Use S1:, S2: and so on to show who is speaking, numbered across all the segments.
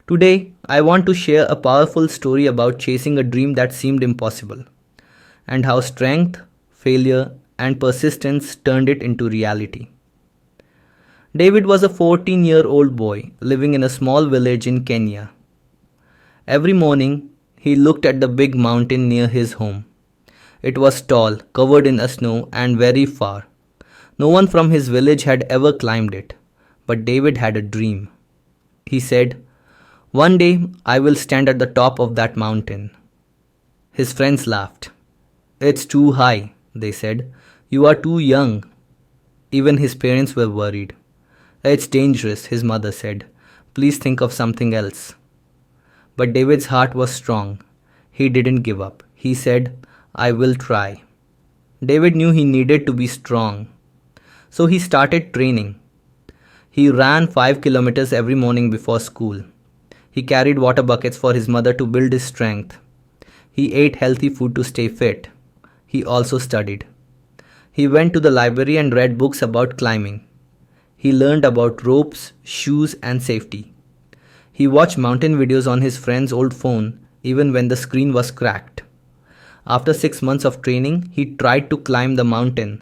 S1: Today, I want to share a powerful story about chasing a dream that seemed impossible and how strength, failure, and persistence turned it into reality. David was a 14-year-old boy living in a small village in Kenya. Every morning, he looked at the big mountain near his home. It was tall, covered in snow, and very far. No one from his village had ever climbed it, but David had a dream. He said, "One day I will stand at the top of that mountain." His friends laughed. "It's too high," they said. "You are too young." Even his parents were worried. "It's dangerous," his mother said. "Please think of something else." But David's heart was strong. He didn't give up. He said, "I will try." David knew he needed to be strong. So he started training. He ran 5 kilometers every morning before school. He carried water buckets for his mother to build his strength. He ate healthy food to stay fit. He also studied. He went to the library and read books about climbing. He learned about ropes, shoes, and safety. He watched mountain videos on his friend's old phone even when the screen was cracked. After 6 months of training, he tried to climb the mountain,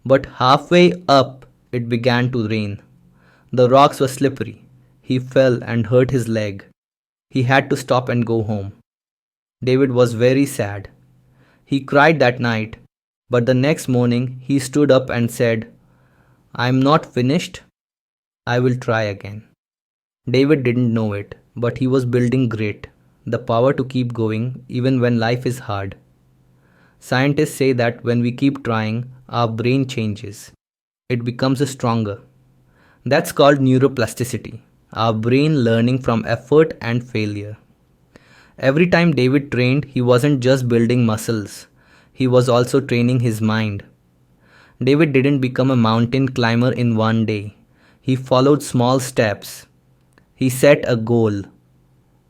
S1: but halfway up it began to rain. The rocks were slippery. He fell and hurt his leg. He had to stop and go home. David was very sad. He cried that night, but the next morning he stood up and said, "I am not finished. I will try again." David didn't know it, but he was building grit, the power to keep going even when life is hard. Scientists say that when we keep trying, our brain changes. It becomes stronger. That's called neuroplasticity, our brain learning from effort and failure. Every time David trained, he wasn't just building muscles, he was also training his mind. David didn't become a mountain climber in one day. He followed small steps. He set a goal,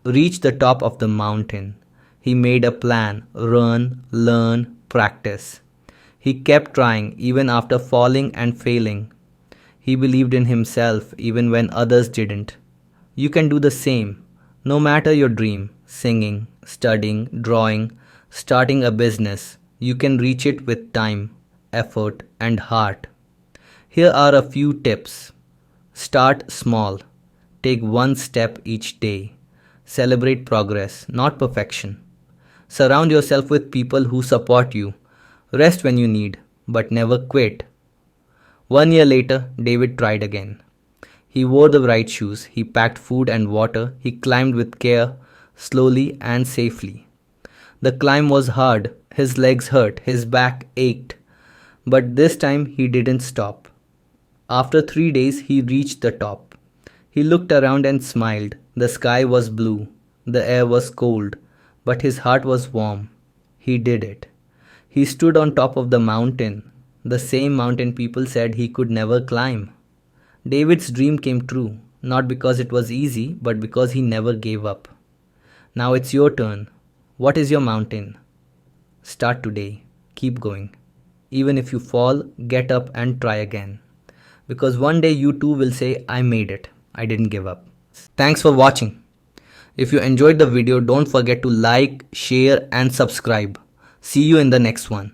S1: reach the top of the mountain. He made a plan, run, learn, practice. He kept trying even after falling and failing. He believed in himself even when others didn't. You can do the same, no matter your dream, singing, studying, drawing, starting a business. You can reach it with time, effort, and heart. Here are a few tips. Start small. Take one step each day. Celebrate progress, not perfection. Surround yourself with people who support you. Rest when you need, but never quit. 1 year later, David tried again. He wore the right shoes, he packed food and water, he climbed with care, slowly and safely. The climb was hard, his legs hurt, his back ached. But this time he didn't stop. After 3 days, he reached the top. He looked around and smiled. The sky was blue, the air was cold, but his heart was warm. He did it. He stood on top of the mountain, the same mountain people said he could never climb. David's dream came true, not because it was easy, but because he never gave up. Now it's your turn. What is your mountain? Start today. Keep going. Even if you fall, get up and try again. Because one day you too will say, "I made it. I didn't give up." Thanks for watching. If you enjoyed the video, don't forget to like, share, and subscribe. See you in the next one.